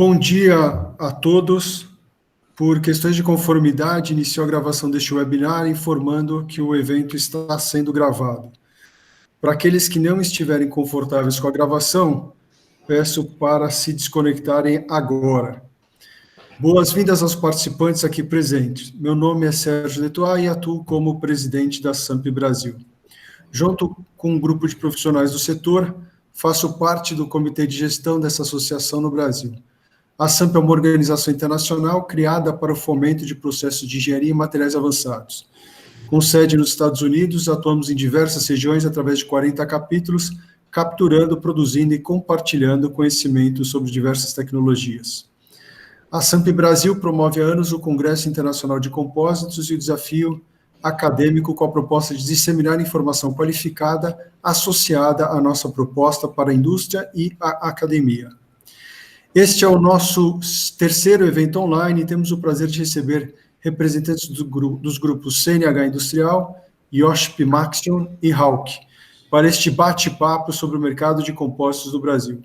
Bom dia a todos. Por questões de conformidade, iniciou a gravação deste webinar informando que o evento está sendo gravado. Para aqueles que não estiverem confortáveis com a gravação, peço para se desconectarem agora. Boas-vindas aos participantes aqui presentes. Meu nome é Sérgio Letois e atuo como presidente da SAMP Brasil. Junto com um grupo de profissionais do setor, faço parte do comitê de gestão dessa associação no Brasil. A SAMP é uma organização internacional criada para o fomento de processos de engenharia e materiais avançados. Com sede nos Estados Unidos, atuamos em diversas regiões através de 40 capítulos, capturando, produzindo e compartilhando conhecimento sobre diversas tecnologias. A SAMP Brasil promove há anos o Congresso Internacional de Compósitos e o desafio acadêmico com a proposta de disseminar informação qualificada associada à nossa proposta para a indústria e a academia. Este é o nosso terceiro evento online e temos o prazer de receber representantes dos grupos CNH Industrial, Iochpe Maxion e Hauck, para este bate-papo sobre o mercado de compósitos do Brasil.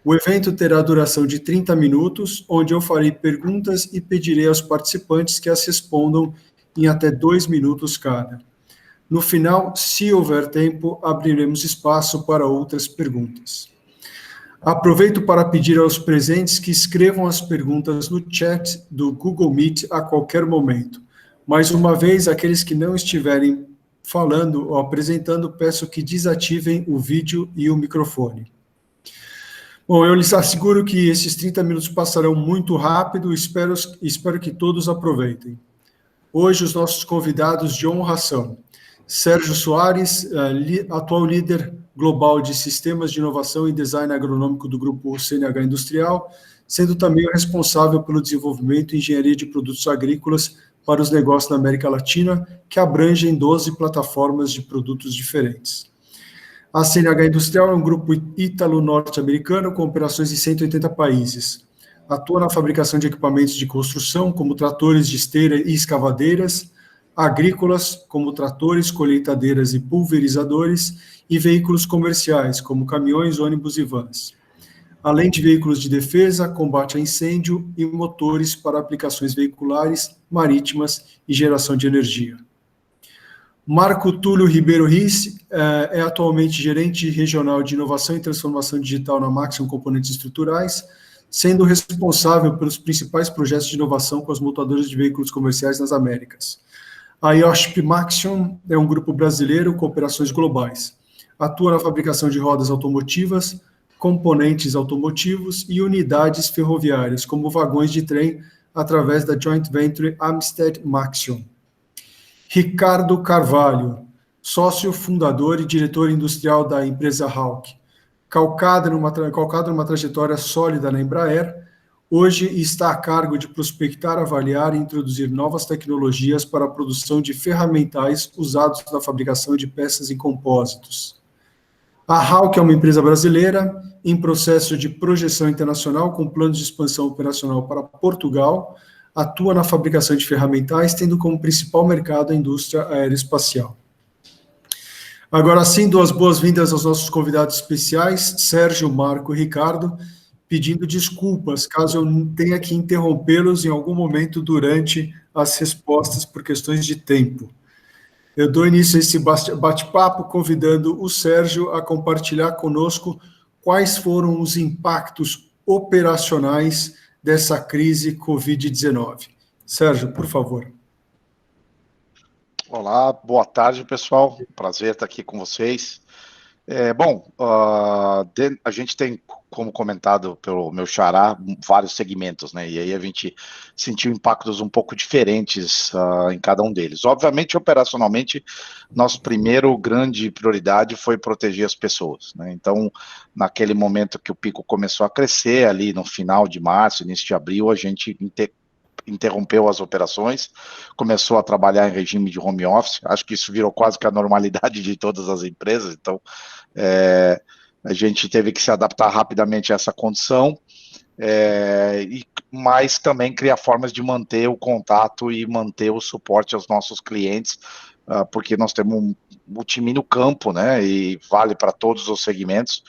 O evento terá duração de 30 minutos, onde eu farei perguntas e pedirei aos participantes que as respondam em até 2 minutos cada. No final, se houver tempo, abriremos espaço para outras perguntas. Aproveito para pedir aos presentes que escrevam as perguntas no chat do Google Meet a qualquer momento. Mais uma vez, aqueles que não estiverem falando ou apresentando, peço que desativem o vídeo e o microfone. Bom, eu lhes asseguro que esses 30 minutos passarão muito rápido e espero que todos aproveitem. Hoje, os nossos convidados de honra são Sérgio Soares, atual líder global de sistemas de inovação e design agronômico do grupo CNH Industrial, sendo também o responsável pelo desenvolvimento e engenharia de produtos agrícolas para os negócios na América Latina, que abrangem 12 plataformas de produtos diferentes. A CNH Industrial é um grupo ítalo-norte-americano com operações em 180 países. Atua na fabricação de equipamentos de construção, como tratores de esteira e escavadeiras, agrícolas, como tratores, colheitadeiras e pulverizadores, e veículos comerciais, como caminhões, ônibus e vans. Além de veículos de defesa, combate a incêndio e motores para aplicações veiculares, marítimas e geração de energia. Marco Túlio Ribeiro Riz é atualmente gerente regional de inovação e transformação digital na Maxion Componentes Estruturais, sendo responsável pelos principais projetos de inovação com as montadoras de veículos comerciais nas Américas. A Iochpe Maxion é um grupo brasileiro com operações globais. Atua na fabricação de rodas automotivas, componentes automotivos e unidades ferroviárias, como vagões de trem, através da joint venture Amstead Maxion. Ricardo Carvalho, sócio fundador e diretor industrial da empresa Hauck. Calcado numa trajetória sólida na Embraer, hoje está a cargo de prospectar, avaliar e introduzir novas tecnologias para a produção de ferramentais usados na fabricação de peças e compósitos. A Hauck é uma empresa brasileira em processo de projeção internacional com planos de expansão operacional para Portugal, atua na fabricação de ferramentais, tendo como principal mercado a indústria aeroespacial. Agora sim, dou as boas-vindas aos nossos convidados especiais, Sérgio, Marco e Ricardo, pedindo desculpas caso eu tenha que interrompê-los em algum momento durante as respostas por questões de tempo. Eu dou início a esse bate-papo convidando o Sérgio a compartilhar conosco quais foram os impactos operacionais dessa crise Covid-19. Sérgio, por favor. Olá, boa tarde, pessoal. Prazer estar aqui com vocês. A gente tem, como comentado pelo meu xará, vários segmentos, né? E aí a gente sentiu impactos um pouco diferentes em cada um deles. Obviamente, operacionalmente, nosso primeiro grande prioridade foi proteger as pessoas, né? Então, naquele momento que o pico começou a crescer, ali no final de março, início de abril, a gente interrompeu as operações, começou a trabalhar em regime de home office. Acho que isso virou quase que a normalidade de todas as empresas, então a gente teve que se adaptar rapidamente a essa condição, mas também criar formas de manter o contato e manter o suporte aos nossos clientes, porque nós temos um time no campo, né, e vale para todos os segmentos.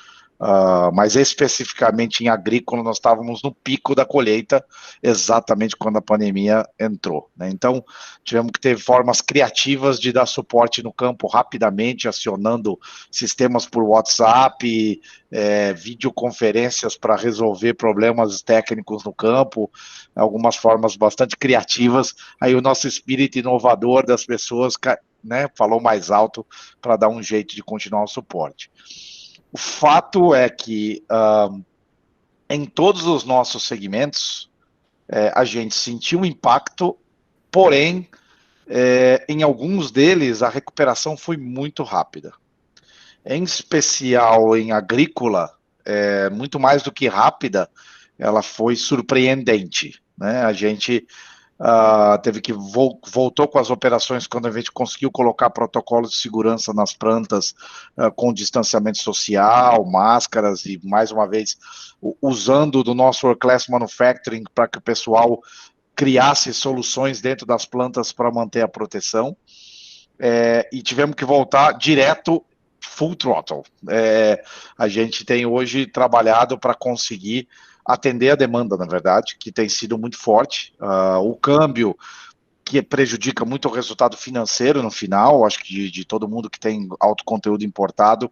mas especificamente em agrícola nós estávamos no pico da colheita, exatamente quando a pandemia entrou, né? Então tivemos que ter formas criativas de dar suporte no campo rapidamente, acionando sistemas por WhatsApp, videoconferências para resolver problemas técnicos no campo, algumas formas bastante criativas. Aí o nosso espírito inovador das pessoas, né, falou mais alto para dar um jeito de continuar o suporte. O fato é que em todos os nossos segmentos a gente sentiu um impacto, porém em alguns deles a recuperação foi muito rápida. Em especial em agrícola, muito mais do que rápida, ela foi surpreendente, né? A gente teve que voltou com as operações quando a gente conseguiu colocar protocolos de segurança nas plantas, com distanciamento social, máscaras e, mais uma vez, usando do nosso World Class Manufacturing para que o pessoal criasse soluções dentro das plantas para manter a proteção, e tivemos que voltar direto full throttle. A gente tem hoje trabalhado para conseguir atender a demanda, na verdade, que tem sido muito forte. O câmbio, que prejudica muito o resultado financeiro no final, acho que de todo mundo que tem alto conteúdo importado,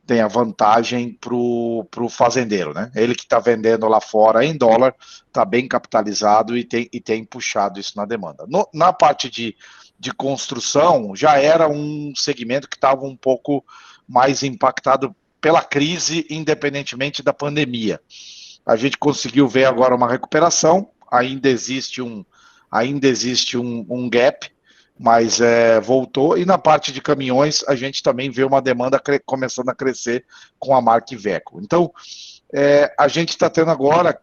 tem a vantagem para o fazendeiro, né? Ele que está vendendo lá fora em dólar, está bem capitalizado e tem puxado isso na demanda. Na parte de construção, já era um segmento que estava um pouco mais impactado pela crise, independentemente da pandemia. A gente conseguiu ver agora uma recuperação, ainda existe um gap, mas voltou. E na parte de caminhões, a gente também vê uma demanda começando a crescer com a marca Iveco. Então, a gente está tendo agora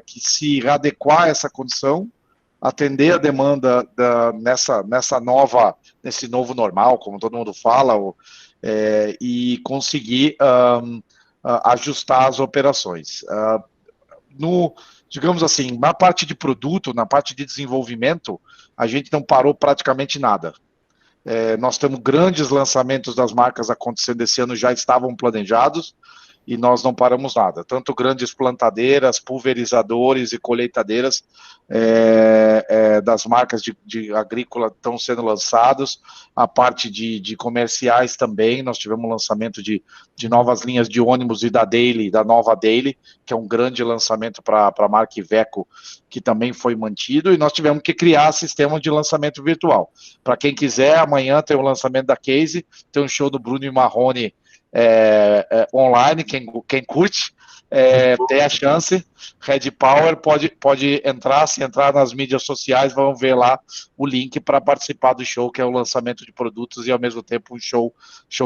que se adequar a essa condição, atender a demanda nesse novo normal, como todo mundo fala, e conseguir ajustar as operações. Digamos assim, na parte de produto, na parte de desenvolvimento, a gente não parou praticamente nada. Nós temos grandes lançamentos das marcas acontecendo esse ano, já estavam planejados, e nós não paramos nada. Tanto grandes plantadeiras, pulverizadores e colheitadeiras das marcas de agrícola estão sendo lançados. A parte de comerciais também, nós tivemos um lançamento de novas linhas de ônibus e da nova Daily, que é um grande lançamento para a marca Iveco, que também foi mantido, e nós tivemos que criar sistema de lançamento virtual. Para quem quiser, amanhã tem o lançamento da Case, tem um show do Bruno e Marrone online, quem curte, tem a chance. Red Power pode entrar, se entrar nas mídias sociais, vão ver lá o link para participar do show, que é o lançamento de produtos e ao mesmo tempo um show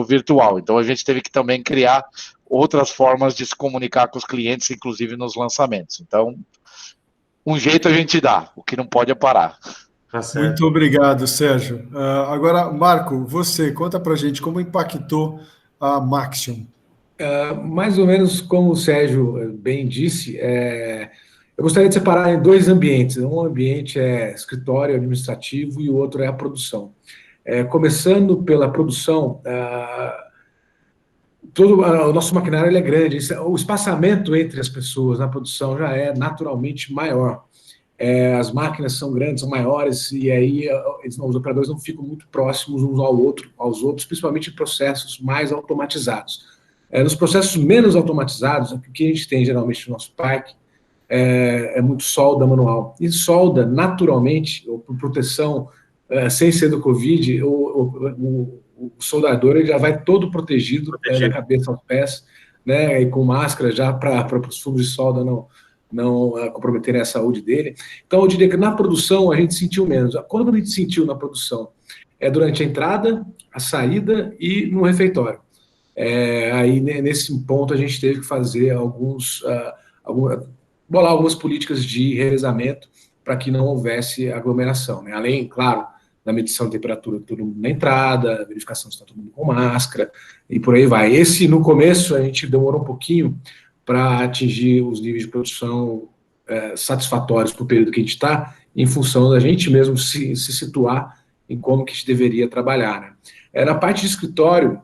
virtual. Então a gente teve que também criar outras formas de se comunicar com os clientes, inclusive nos lançamentos. Então, um jeito a gente dá, o que não pode é parar. Tá certo. Muito obrigado, Sérgio. Agora, Marco, você conta para a gente como impactou a Maxion. Mais ou menos como o Sérgio bem disse, eu gostaria de separar em dois ambientes. Um ambiente é escritório administrativo e o outro é a produção. Começando pela produção, todo o nosso maquinário ele é grande, o espaçamento entre as pessoas na produção já é naturalmente maior. As máquinas são grandes, são maiores, e aí os operadores não ficam muito próximos uns aos outros, principalmente em processos mais automatizados. Nos processos menos automatizados, o que a gente tem geralmente no nosso parque é muito solda manual. E solda, naturalmente, por proteção, sem ser do Covid, o soldador ele já vai todo protegido. Da cabeça aos pés, né, e com máscara já para os fungos de solda não comprometerem a saúde dele. Então, eu diria que na produção a gente sentiu menos. Quando a gente sentiu na produção? Durante a entrada, a saída e no refeitório. Aí, nesse ponto, a gente teve que fazer bolar algumas políticas de revezamento para que não houvesse aglomeração, né? Além, claro, da medição de temperatura de todo mundo na entrada, verificação se está todo mundo com máscara, e por aí vai. No começo, a gente demorou um pouquinho para atingir os níveis de produção satisfatórios para o período que a gente está, em função da gente mesmo se situar em como que a gente deveria trabalhar, né? Na parte de escritório,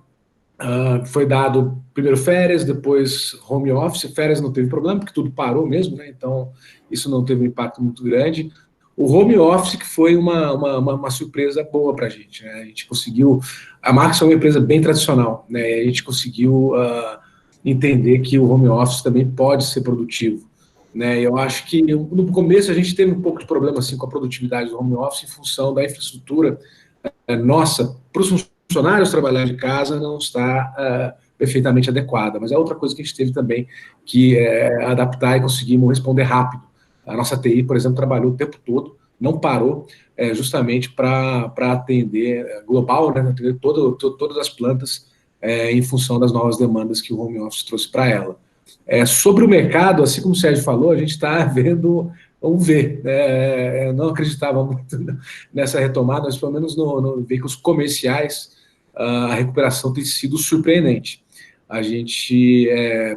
Foi dado primeiro férias, depois home office. Férias não teve problema, porque tudo parou mesmo, né? Então isso não teve um impacto muito grande. O home office que foi uma surpresa boa para a gente, né? A gente conseguiu. A Max é uma empresa bem tradicional, né? E a gente conseguiu entender que o home office também pode ser produtivo, né? Eu acho que no começo a gente teve um pouco de problema assim com a produtividade do home office em função da infraestrutura nossa para os funcionários trabalhar de casa não está perfeitamente adequada, mas é outra coisa que a gente teve também que adaptar e conseguimos responder rápido. A nossa TI, por exemplo, trabalhou o tempo todo, não parou, justamente para atender global, né, atender todas as plantas em função das novas demandas que o home office trouxe para ela. Sobre o mercado, assim como o Sérgio falou, a gente está vendo um V. Eu não acreditava muito nessa retomada, mas pelo menos no veículos comerciais, a recuperação tem sido surpreendente. A gente,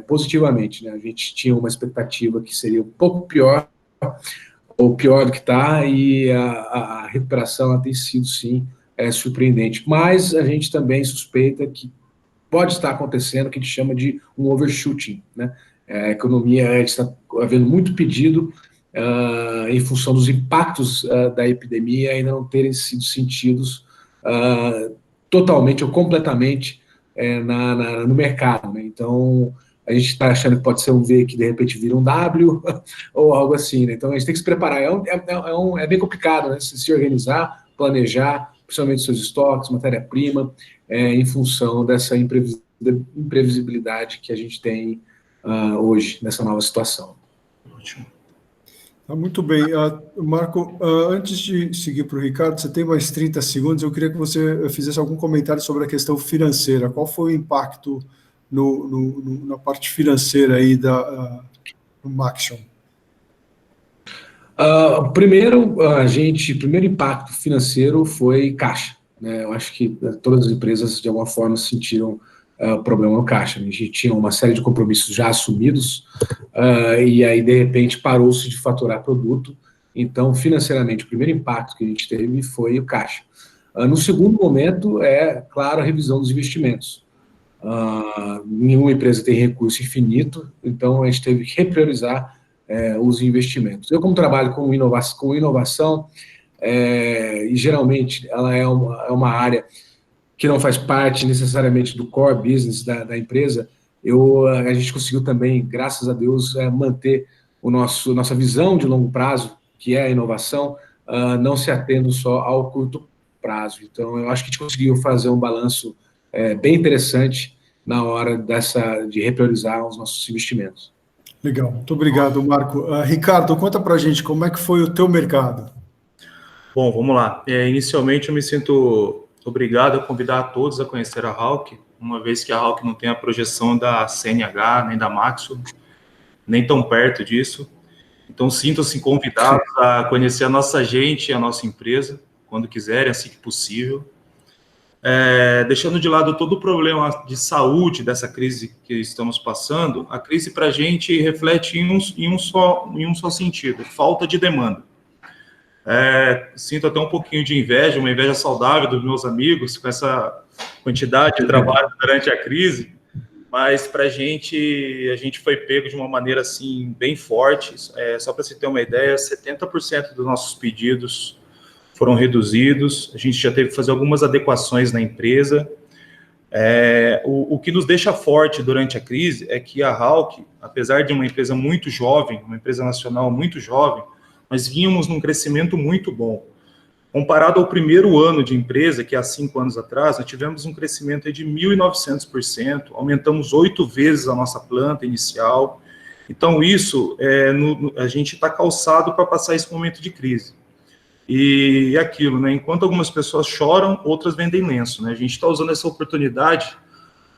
positivamente, né, a gente tinha uma expectativa que seria um pouco pior, ou pior do que está, e a recuperação tem sido, sim, surpreendente. Mas a gente também suspeita que pode estar acontecendo o que a gente chama de um overshooting, né? A economia está havendo muito pedido em função dos impactos da epidemia ainda não terem sido sentidos totalmente ou completamente no mercado, né? Então a gente está achando que pode ser um V que de repente vira um W ou algo assim, né? Então a gente tem que se preparar. É bem complicado, né? Se organizar, planejar, principalmente seus estoques, matéria-prima, em função dessa imprevisibilidade que a gente tem hoje nessa nova situação. Ótimo. Muito bem. Marco, antes de seguir para o Ricardo, você tem mais 30 segundos, eu queria que você fizesse algum comentário sobre a questão financeira. Qual foi o impacto na parte financeira aí do Maxion? Primeiro impacto financeiro foi caixa, né? Eu acho que todas as empresas, de alguma forma, sentiram problema no caixa. A gente tinha uma série de compromissos já assumidos, e aí, de repente, parou-se de faturar produto. Então, financeiramente, o primeiro impacto que a gente teve foi o caixa. No segundo momento, claro, a revisão dos investimentos. Nenhuma empresa tem recurso infinito, então a gente teve que repriorizar os investimentos. Eu, como trabalho com inovação, e geralmente ela é uma área que não faz parte necessariamente do core business da empresa, a gente conseguiu também, graças a Deus, manter nossa visão de longo prazo, que é a inovação, não se atendo só ao curto prazo. Então, eu acho que a gente conseguiu fazer um balanço bem interessante na hora de repriorizar os nossos investimentos. Legal, muito obrigado, Marco. Ricardo, conta pra gente como é que foi o teu mercado. Bom, vamos lá. Inicialmente, eu me sinto obrigado a convidar a todos a conhecer a Hauck, uma vez que a Hauck não tem a projeção da CNH, nem da Maxo, nem tão perto disso. Então, sintam-se convidados a conhecer a nossa gente e a nossa empresa, quando quiserem, assim que possível. Deixando de lado todo o problema de saúde dessa crise que estamos passando, a crise para a gente reflete em um só sentido: falta de demanda. Sinto até um pouquinho de inveja, uma inveja saudável dos meus amigos com essa quantidade de trabalho durante a crise, mas para a gente foi pego de uma maneira assim bem forte. Só para você ter uma ideia, 70% dos nossos pedidos foram reduzidos, a gente já teve que fazer algumas adequações na empresa. O que nos deixa forte durante a crise é que a Hauck, apesar de uma empresa muito jovem, uma empresa nacional muito jovem, nós vínhamos num crescimento muito bom. Comparado ao primeiro ano de empresa, que há 5 anos atrás, nós tivemos um crescimento de 1.900%, aumentamos 8 vezes a nossa planta inicial. Então, isso, a gente está calçado para passar esse momento de crise. E aquilo, né? Enquanto algumas pessoas choram, outras vendem lenço, né? A gente está usando essa oportunidade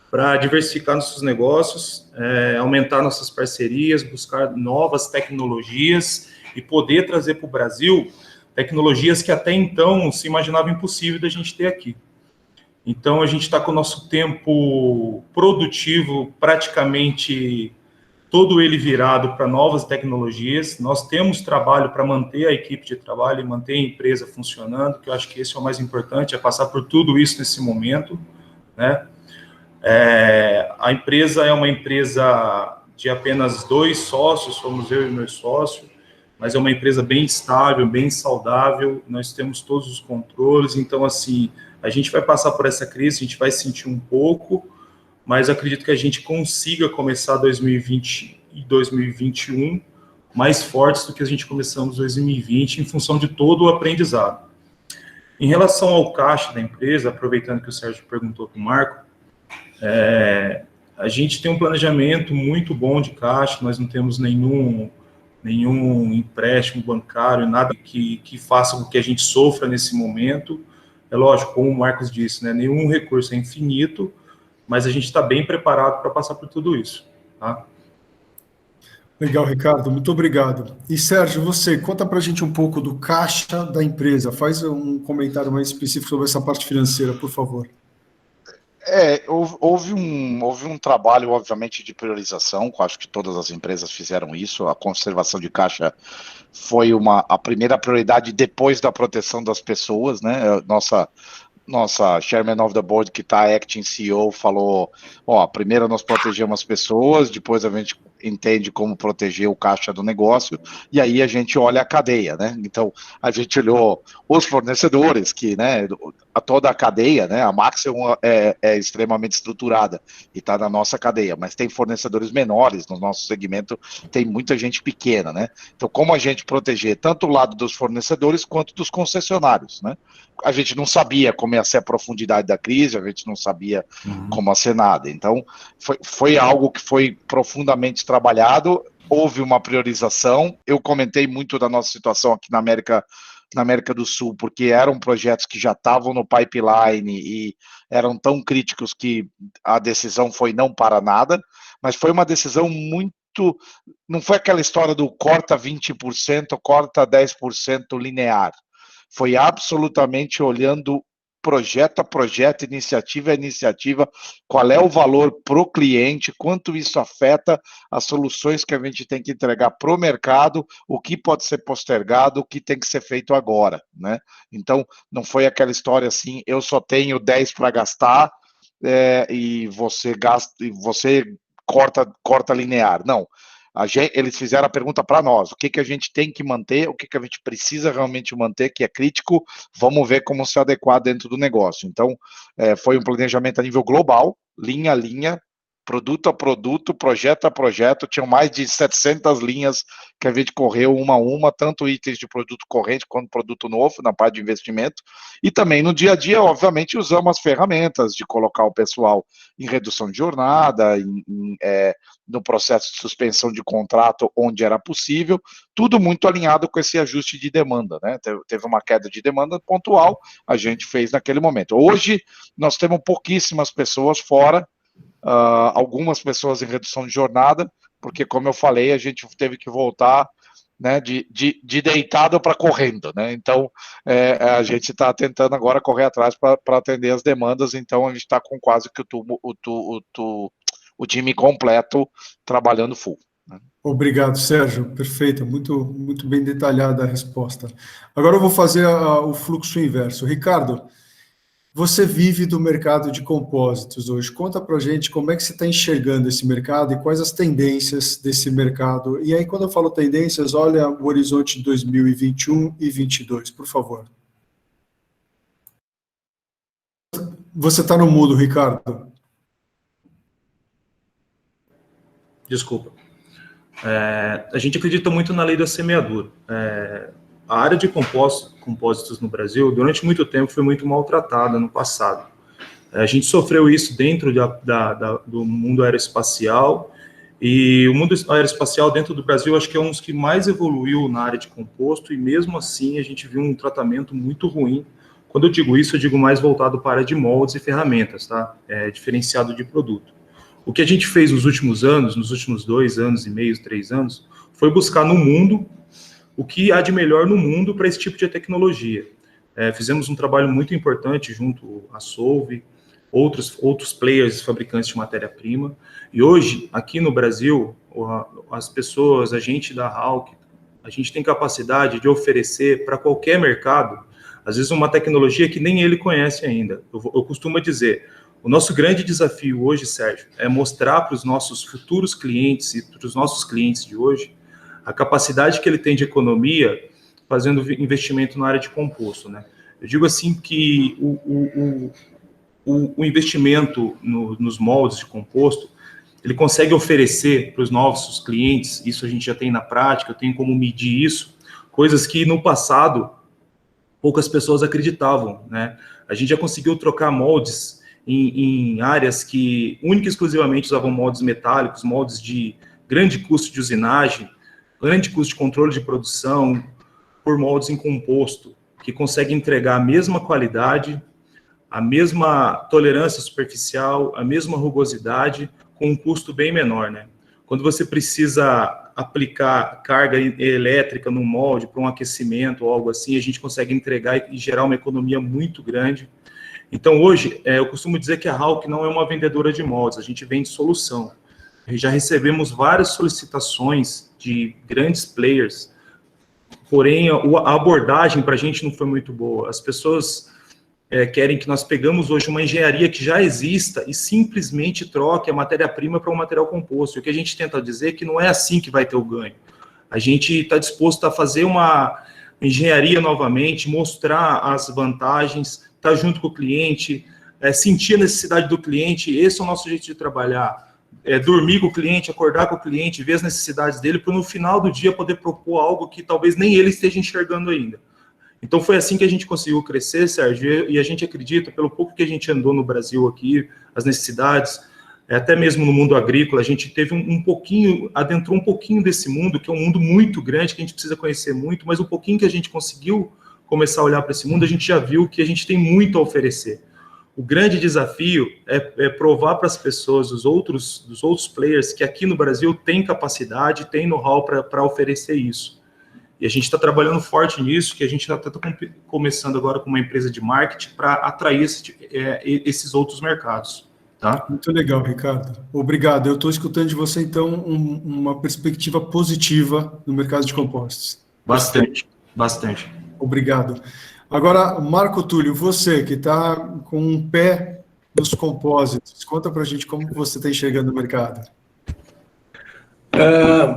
para diversificar nossos negócios, aumentar nossas parcerias, buscar novas tecnologias e poder trazer para o Brasil tecnologias que até então se imaginava impossível da gente ter aqui. Então, a gente está com o nosso tempo produtivo praticamente todo ele virado para novas tecnologias. Nós temos trabalho para manter a equipe de trabalho e manter a empresa funcionando, que eu acho que esse é o mais importante, é passar por tudo isso nesse momento, né? A empresa é uma empresa de apenas 2 sócios, somos eu e meu sócio, mas é uma empresa bem estável, bem saudável, nós temos todos os controles, então, assim, a gente vai passar por essa crise, a gente vai sentir um pouco, mas acredito que a gente consiga começar 2020 e 2021 mais fortes do que a gente começamos 2020, em função de todo o aprendizado. Em relação ao caixa da empresa, aproveitando que o Sérgio perguntou para o Marco, a gente tem um planejamento muito bom de caixa, nós não temos nenhum empréstimo bancário, nada que faça com que a gente sofra nesse momento. É lógico, como o Marcos disse, né, nenhum recurso é infinito, mas a gente está bem preparado para passar por tudo isso. Tá? Legal, Ricardo, muito obrigado. E Sérgio, você, conta para a gente um pouco do caixa da empresa, faz um comentário mais específico sobre essa parte financeira, por favor. Houve um trabalho, obviamente, de priorização, acho que todas as empresas fizeram isso, a conservação de caixa foi a primeira prioridade depois da proteção das pessoas, né? Nossa Chairman of the Board, que está acting CEO, falou, primeiro nós protegemos as pessoas, depois a gente entende como proteger o caixa do negócio, e aí a gente olha a cadeia, né? Então, a gente olhou os fornecedores, que, né, toda a cadeia, né, a Maxion é extremamente estruturada e está na nossa cadeia, mas tem fornecedores menores no nosso segmento, tem muita gente pequena, né? Então, como a gente proteger tanto o lado dos fornecedores quanto dos concessionários, né? A gente não sabia como ia ser a profundidade da crise, a gente não sabia como ia ser nada. Então, foi algo que foi profundamente trabalhado, houve uma priorização. Eu comentei muito da nossa situação aqui na América do Sul, porque eram projetos que já estavam no pipeline e eram tão críticos que a decisão foi não para nada, mas foi uma decisão muito... Não foi aquela história do corta 20%, corta 10% linear. Foi absolutamente olhando projeto a projeto, iniciativa a iniciativa, qual é o valor para o cliente, quanto isso afeta as soluções que a gente tem que entregar para o mercado, o que pode ser postergado, o que tem que ser feito agora, né? Então, não foi aquela história assim, eu só tenho 10 para gastar e você gasta, e você corta linear. Não. Eles fizeram a pergunta para nós, o que a gente tem que manter, o que a gente precisa realmente manter, que é crítico, vamos ver como se adequar dentro do negócio. Então, foi um planejamento a nível global, linha a linha, produto a produto, projeto a projeto, tinham mais de 700 linhas que a gente correu uma a uma, tanto itens de produto corrente quanto produto novo, na parte de investimento, e também no dia a dia, obviamente, usamos as ferramentas de colocar o pessoal em redução de jornada, no processo de suspensão de contrato onde era possível, tudo muito alinhado com esse ajuste de demanda, né? Teve uma queda de demanda pontual, a gente fez naquele momento. Hoje, nós temos pouquíssimas pessoas fora, algumas pessoas em redução de jornada, porque, como eu falei, a gente teve que voltar, né, de deitado para correndo, né? Então, a gente está tentando agora correr atrás para atender as demandas, então a gente está com quase que o time completo trabalhando full. Né? Obrigado, Sérgio. Perfeito, muito, muito bem detalhada a resposta. Agora eu vou fazer o fluxo inverso. Ricardo, você vive do mercado de compósitos hoje. Conta para a gente como é que você está enxergando esse mercado e quais as tendências desse mercado. E aí, quando eu falo tendências, olha o horizonte de 2021 e 2022, por favor. Você está no mudo, Ricardo. Desculpa. A gente acredita muito na lei da semeadura. A área de compósitos no Brasil, durante muito tempo, foi muito maltratada no passado. A gente sofreu isso dentro do mundo aeroespacial, e o mundo aeroespacial dentro do Brasil, acho que é um dos que mais evoluiu na área de composto, e mesmo assim a gente viu um tratamento muito ruim. Quando eu digo isso, eu digo mais voltado para a área de moldes e ferramentas, tá? Diferenciado de produto. O que a gente fez nos últimos anos, nos últimos 2 anos e meio, 3 anos, foi buscar no mundo o que há de melhor no mundo para esse tipo de tecnologia. Fizemos um trabalho muito importante junto à Solve, outros players fabricantes de matéria-prima, e hoje, aqui no Brasil, as pessoas, a gente da Hauck, a gente tem capacidade de oferecer para qualquer mercado, às vezes uma tecnologia que nem ele conhece ainda. Eu costumo dizer, O nosso grande desafio hoje, Sérgio, é mostrar para os nossos futuros clientes e para os nossos clientes de hoje a capacidade que ele tem de economia fazendo investimento na área de composto, né? Eu digo assim que o investimento nos moldes de composto, ele consegue oferecer para os nossos clientes, isso a gente já tem na prática, eu tenho como medir isso, coisas que no passado poucas pessoas acreditavam, né? A gente já conseguiu trocar moldes em áreas que única e exclusivamente usavam moldes metálicos, moldes de grande custo de usinagem, grande custo de controle de produção, por moldes em composto, que conseguem entregar a mesma qualidade, a mesma tolerância superficial, a mesma rugosidade, com um custo bem menor, né? Quando você precisa aplicar carga elétrica no molde para um aquecimento ou algo assim, a gente consegue entregar e gerar uma economia muito grande. Então, hoje, eu costumo dizer que a Hauck não é uma vendedora de moldes, a gente vende solução. Já recebemos várias solicitações de grandes players, porém, a abordagem para a gente não foi muito boa. As pessoas querem que nós pegamos hoje uma engenharia que já exista e simplesmente troque a matéria-prima para um material composto. E o que a gente tenta dizer é que não é assim que vai ter o ganho. A gente está disposto a fazer uma engenharia novamente, mostrar as vantagens, estar junto com o cliente, sentir a necessidade do cliente. Esse é o nosso jeito de trabalhar. Dormir com o cliente, acordar com o cliente, ver as necessidades dele, para no final do dia poder propor algo que talvez nem ele esteja enxergando ainda. Então foi assim que a gente conseguiu crescer, Sérgio, e a gente acredita, pelo pouco que a gente andou no Brasil aqui, as necessidades, até mesmo no mundo agrícola, a gente teve adentrou um pouquinho desse mundo, que é um mundo muito grande, que a gente precisa conhecer muito, mas um pouquinho que a gente conseguiu começar a olhar para esse mundo, a gente já viu que a gente tem muito a oferecer. O grande desafio é provar para as pessoas, dos outros players, que aqui no Brasil tem capacidade, tem know-how para oferecer isso. E a gente está trabalhando forte nisso, que a gente está começando agora com uma empresa de marketing para atrair esses outros mercados. Tá? Muito legal, Ricardo. Obrigado. Eu estou escutando de você, então, uma perspectiva positiva no mercado de compostos. Bastante. Obrigado. Agora, Marco Túlio, você que está com um pé nos compósitos, conta para a gente como você está enxergando o mercado.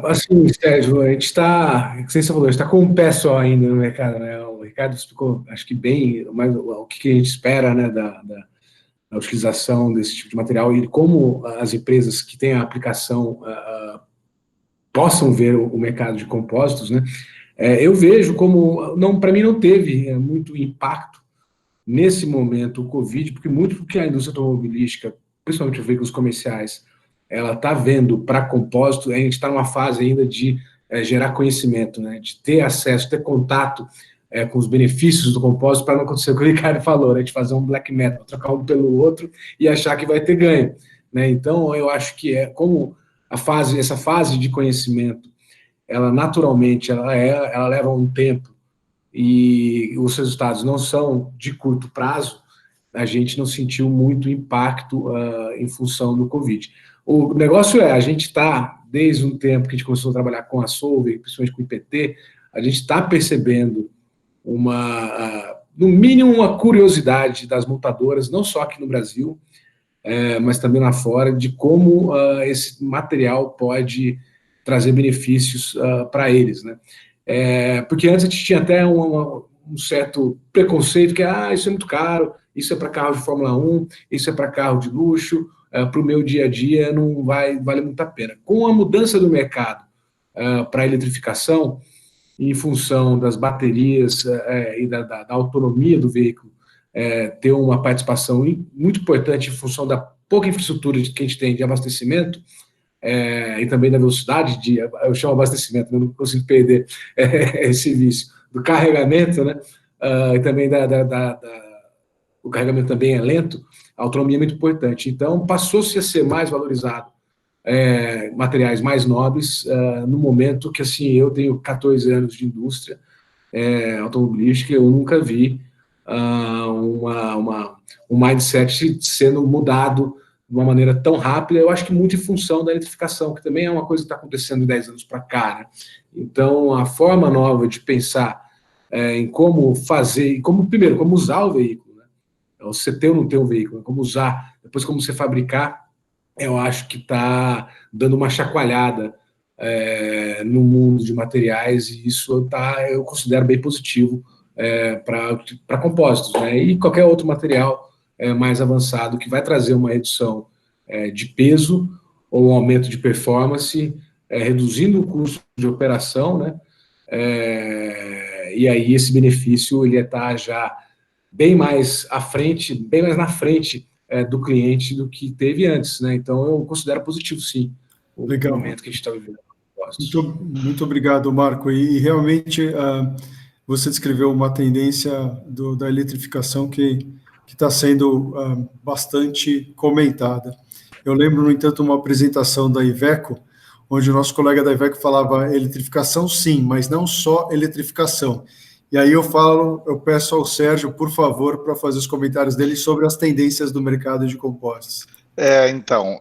Assim, Sérgio, a gente está, como você falou, a gente está com um pé só ainda no mercado, né? O Ricardo explicou, acho que bem, mais o que a gente espera, né, da utilização desse tipo de material e como as empresas que têm a aplicação possam ver o mercado de compósitos, né? Eu vejo como, para mim não teve muito impacto nesse momento o Covid, porque muito do que a indústria automobilística, principalmente os veículos comerciais, ela está vendo para compósito, a gente está numa fase ainda de gerar conhecimento, né, de ter acesso, ter contato com os benefícios do compósito, para não acontecer o que o Ricardo falou, né, de fazer um black metal, trocar um pelo outro e achar que vai ter ganho, né? Então, eu acho que como essa fase de conhecimento, ela naturalmente, ela leva um tempo e os resultados não são de curto prazo, a gente não sentiu muito impacto em função do Covid. O negócio a gente está, desde um tempo que a gente começou a trabalhar com a Solvay, principalmente com o IPT, a gente está percebendo no mínimo uma curiosidade das montadoras, não só aqui no Brasil, mas também lá fora, de como esse material pode trazer benefícios para eles, né? Porque antes a gente tinha até um certo preconceito, que isso é muito caro, isso é para carro de Fórmula 1, isso é para carro de luxo, para o meu dia a dia não vai valer muito a pena. Com a mudança do mercado para a eletrificação, em função das baterias e da autonomia do veículo, ter uma participação muito importante em função da pouca infraestrutura que a gente tem de abastecimento, e também da velocidade eu chamo abastecimento, não consigo perder esse vício, do carregamento, né? E também o carregamento também é lento, a autonomia é muito importante. Então, passou-se a ser mais valorizado materiais mais nobres, no momento que, assim, eu tenho 14 anos de indústria automobilística, eu nunca vi um mindset sendo mudado de uma maneira tão rápida, eu acho que muito em função da eletrificação, que também é uma coisa que está acontecendo de 10 anos para cá, né? Então, a forma nova de pensar em como fazer, como usar o veículo, né? você ter ou não ter um veículo, como usar, depois como você fabricar, eu acho que está dando uma chacoalhada no mundo de materiais, e isso eu considero bem positivo para compósitos, né? E qualquer outro material mais avançado que vai trazer uma redução de peso ou um aumento de performance, reduzindo o custo de operação, né? E aí esse benefício ele está já bem mais à frente, bem mais na frente do cliente do que teve antes, né? Então eu considero positivo, sim, o Legal. momento que a gente está vivendo. Muito obrigado, Marco. E realmente você descreveu uma tendência da eletrificação que está sendo bastante comentada. Eu lembro, no entanto, uma apresentação da Iveco, onde o nosso colega da Iveco falava eletrificação sim, mas não só eletrificação. E aí eu peço ao Sérgio, por favor, para fazer os comentários dele sobre as tendências do mercado de compostos. Então,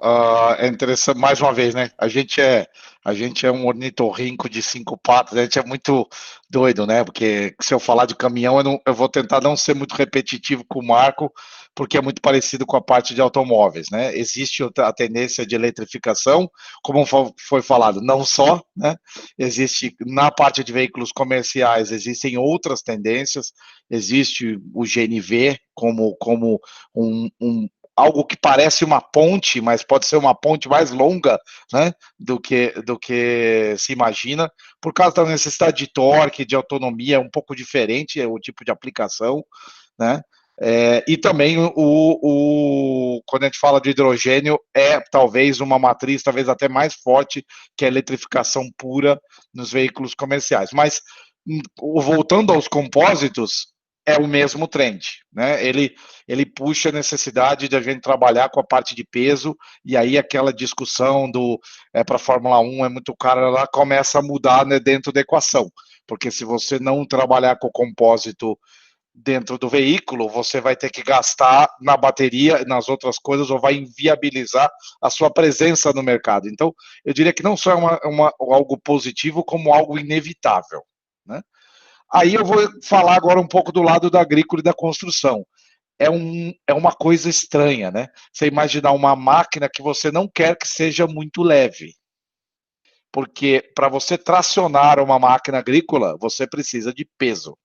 é interessante, mais uma vez, né? A gente é um ornitorrinco de 5 patas, a gente é muito doido, né? Porque se eu falar de caminhão, eu vou tentar não ser muito repetitivo com o Marco, porque é muito parecido com a parte de automóveis, né? Existe a tendência de eletrificação, como foi falado, não só, né? Existe, na parte de veículos comerciais, existem outras tendências, existe o GNV como algo que parece uma ponte, mas pode ser uma ponte mais longa, né, do que se imagina, por causa da necessidade de torque, de autonomia, é um pouco diferente o tipo de aplicação, né, e também quando a gente fala de hidrogênio, talvez uma matriz, talvez até mais forte que a eletrificação pura nos veículos comerciais. Mas, voltando aos compósitos, é o mesmo trend, né? Ele puxa a necessidade de a gente trabalhar com a parte de peso, e aí aquela discussão para a Fórmula 1 é muito cara, ela começa a mudar, né, dentro da equação, porque se você não trabalhar com o compósito dentro do veículo, você vai ter que gastar na bateria, nas outras coisas, ou vai inviabilizar a sua presença no mercado. Então, eu diria que não só é algo positivo, como algo inevitável, né? Aí eu vou falar agora um pouco do lado da agrícola e da construção. É uma coisa estranha, né? Você imaginar uma máquina que você não quer que seja muito leve. Porque para você tracionar uma máquina agrícola, você precisa de peso.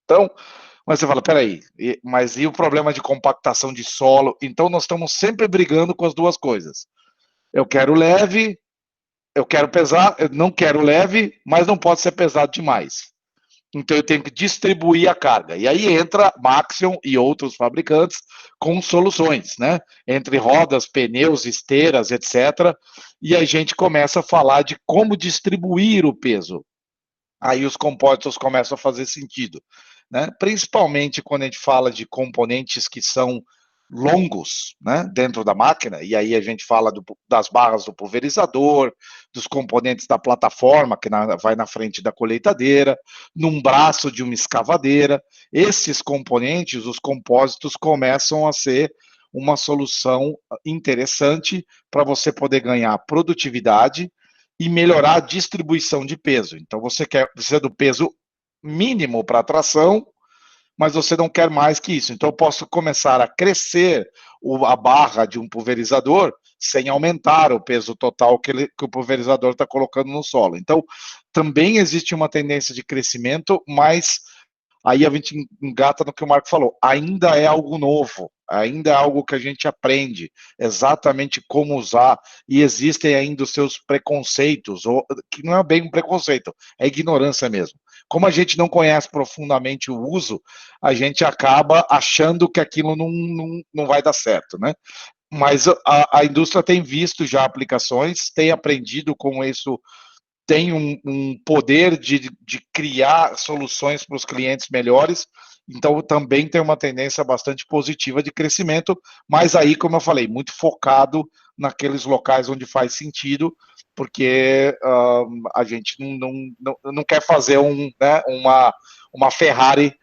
Então, mas você fala, peraí, mas e o problema de compactação de solo? Então nós estamos sempre brigando com as duas coisas. Eu quero leve, eu quero pesar, eu não quero leve, mas não pode ser pesado demais. Então eu tenho que distribuir a carga. E aí entra Maxion e outros fabricantes com soluções, né? Entre rodas, pneus, esteiras, etc. E a gente começa a falar de como distribuir o peso. Aí os compósitos começam a fazer sentido, né? Principalmente quando a gente fala de componentes que são longos, né, dentro da máquina, e aí a gente fala das barras do pulverizador, dos componentes da plataforma, que vai na frente da colheitadeira, num braço de uma escavadeira. Esses componentes, os compósitos, começam a ser uma solução interessante para você poder ganhar produtividade e melhorar a distribuição de peso. Então, você precisa do peso mínimo para a tração, mas você não quer mais que isso. Então, eu posso começar a crescer a barra de um pulverizador sem aumentar o peso total que o pulverizador está colocando no solo. Então, também existe uma tendência de crescimento, mas aí a gente engata no que o Marco falou. Ainda é algo novo, ainda é algo que a gente aprende exatamente como usar, e existem ainda os seus preconceitos, que não é bem um preconceito, é ignorância mesmo. Como a gente não conhece profundamente o uso, a gente acaba achando que aquilo não vai dar certo, né? Mas a indústria tem visto já aplicações, tem aprendido com isso, tem um poder de criar soluções para os clientes melhores, então também tem uma tendência bastante positiva de crescimento, mas aí, como eu falei, muito focado naqueles locais onde faz sentido, porque a gente não quer fazer uma Ferrari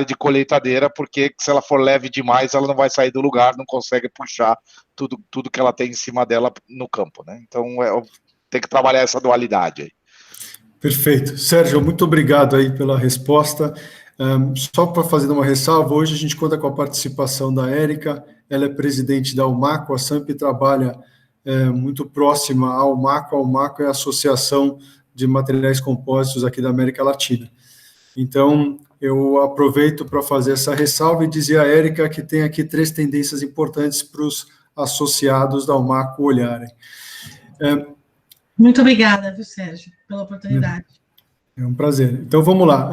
de colheitadeira, porque se ela for leve demais, ela não vai sair do lugar, não consegue puxar tudo que ela tem em cima dela no campo, né? Então, tem que trabalhar essa dualidade aí. Perfeito. Sérgio, muito obrigado aí pela resposta. Só para fazer uma ressalva, hoje a gente conta com a participação da Érica, ela é presidente da UMACO, a SAMP trabalha muito próxima ao UMACO. A UMACO é a Associação de Materiais Compósitos aqui da América Latina. Então, eu aproveito para fazer essa ressalva e dizer a Érica que tem aqui 3 tendências importantes para os associados da UMACO olharem. Muito obrigada, viu, Sérgio, pela oportunidade. É um prazer. Então, vamos lá.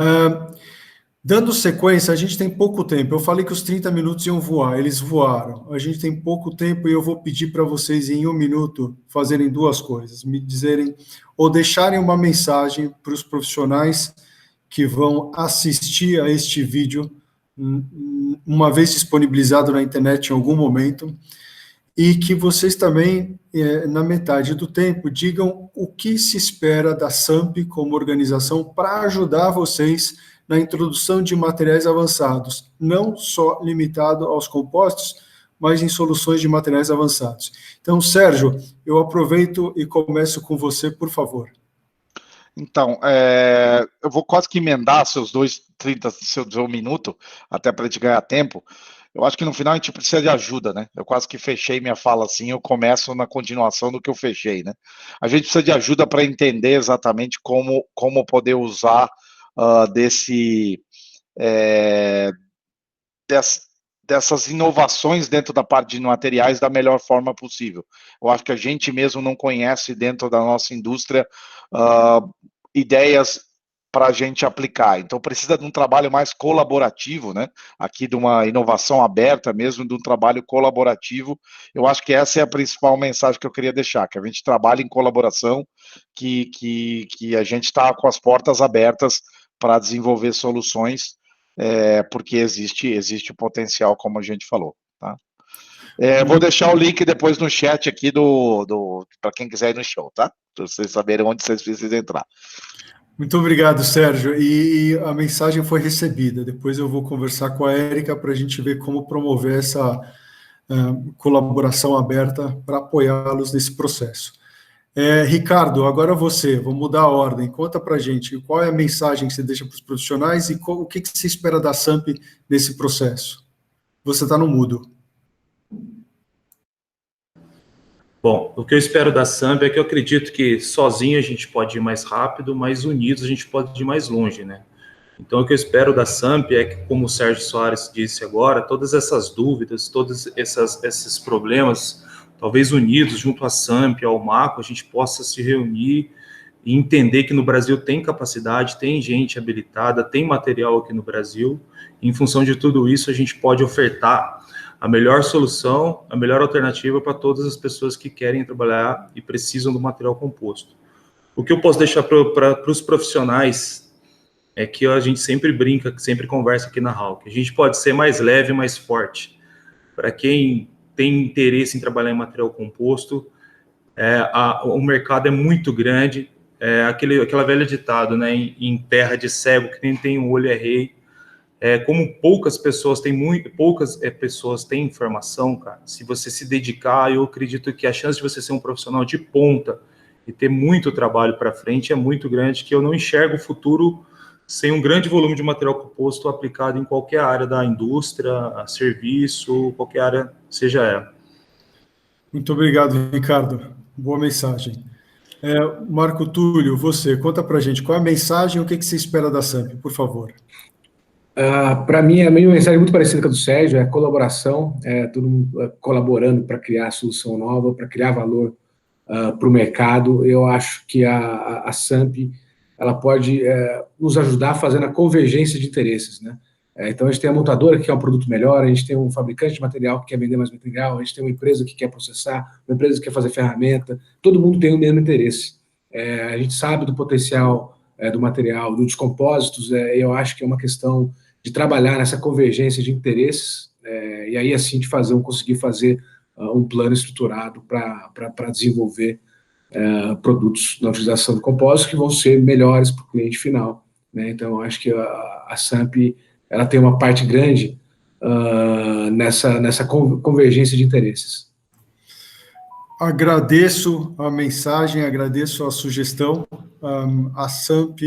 Dando sequência, a gente tem pouco tempo. Eu falei que os 30 minutos iam voar, eles voaram. A gente tem pouco tempo e eu vou pedir para vocês, em 1 minuto, fazerem 2 coisas. Me dizerem, ou deixarem uma mensagem para os profissionais que vão assistir a este vídeo, uma vez disponibilizado na internet em algum momento, e que vocês também, na metade do tempo, digam o que se espera da SAMP como organização para ajudar vocês na introdução de materiais avançados, não só limitado aos compostos, mas em soluções de materiais avançados. Então, Sérgio, eu aproveito e começo com você, por favor. Então, eu vou quase que emendar seus 1 minuto, até para a gente ganhar tempo. Eu acho que no final a gente precisa de ajuda, né? Eu quase que fechei minha fala assim, eu começo na continuação do que eu fechei, né? A gente precisa de ajuda para entender exatamente como poder usar dessas inovações dentro da parte de materiais da melhor forma possível. Eu acho que a gente mesmo não conhece dentro da nossa indústria ideias para a gente aplicar. Então, precisa de um trabalho mais colaborativo, né? Aqui de uma inovação aberta mesmo, de um trabalho colaborativo. Eu acho que essa é a principal mensagem que eu queria deixar, que a gente trabalhe em colaboração, que a gente está com as portas abertas para desenvolver soluções, porque existe o potencial, como a gente falou, tá? Vou deixar o link depois no chat aqui para quem quiser ir no show, tá? Para vocês saberem onde vocês precisam entrar. Muito obrigado, Sérgio. E a mensagem foi recebida. Depois eu vou conversar com a Érica para a gente ver como promover essa colaboração aberta para apoiá-los nesse processo. Ricardo, agora você, vou mudar a ordem. Conta para a gente qual é a mensagem que você deixa para os profissionais e o que você espera da SAMP nesse processo. Você está no mudo. Bom, o que eu espero da SAMP é que eu acredito que sozinho a gente pode ir mais rápido, mas unidos a gente pode ir mais longe, né? Então, o que eu espero da SAMP é que, como o Sérgio Soares disse agora, todas essas dúvidas, todos esses problemas, talvez unidos junto à SAMP, ao MACO, a gente possa se reunir e entender que no Brasil tem capacidade, tem gente habilitada, tem material aqui no Brasil. E, em função de tudo isso, a gente pode ofertar a melhor solução, a melhor alternativa para todas as pessoas que querem trabalhar e precisam do material composto. O que eu posso deixar para os profissionais é que a gente sempre brinca, sempre conversa aqui na Hauck. A gente pode ser mais leve, mais forte. Para quem tem interesse em trabalhar em material composto, o mercado é muito grande. Aquela velha ditado, né? Em terra de cego, que quem tem um olho é rei. Como poucas pessoas têm informação, cara, se você se dedicar, eu acredito que a chance de você ser um profissional de ponta e ter muito trabalho para frente é muito grande, que eu não enxergo o futuro sem um grande volume de material composto aplicado em qualquer área da indústria, serviço, qualquer área, seja ela. Muito obrigado, Ricardo. Boa mensagem. Marco Túlio, você, conta para a gente qual é a mensagem e o que você espera da SAMP, por favor. Para mim, a minha mensagem é muito parecida com a do Sérgio, é colaboração, todo mundo colaborando para criar solução nova, para criar valor para o mercado. Eu acho que a SAMP ela pode nos ajudar fazendo a convergência de interesses, né? Então, a gente tem a montadora que quer um produto melhor, a gente tem um fabricante de material que quer vender mais material, a gente tem uma empresa que quer processar, uma empresa que quer fazer ferramenta, todo mundo tem o mesmo interesse. A gente sabe do potencial do material, dos compósitos, eu acho que é uma questão de trabalhar nessa convergência de interesses, e aí, assim, de conseguir fazer um plano estruturado para desenvolver produtos na utilização do compósito que vão ser melhores para o cliente final, né? Então, eu acho que a SAMP ela tem uma parte grande nessa convergência de interesses. Agradeço a mensagem, agradeço a sugestão, a SAMP,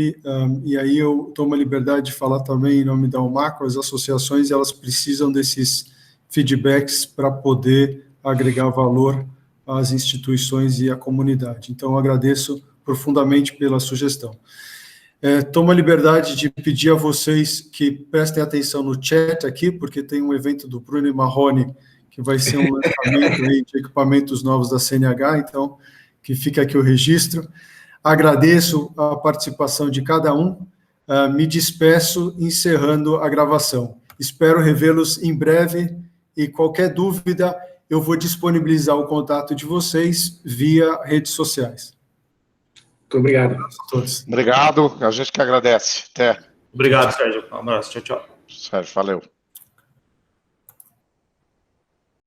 e aí eu tomo a liberdade de falar também em nome da UMACO, as associações, elas precisam desses feedbacks para poder agregar valor às instituições e à comunidade. Então, eu agradeço profundamente pela sugestão. Tomo a liberdade de pedir a vocês que prestem atenção no chat aqui, porque tem um evento do Bruno Marrone, que vai ser um lançamento aí de equipamentos novos da CNH, então, que fica aqui o registro. Agradeço a participação de cada um, me despeço encerrando a gravação. Espero revê-los em breve, e qualquer dúvida, eu vou disponibilizar o contato de vocês via redes sociais. Muito obrigado. A todos. Obrigado, a gente que agradece. Até. Obrigado, Sérgio. Um abraço. Tchau, tchau. Sérgio, valeu.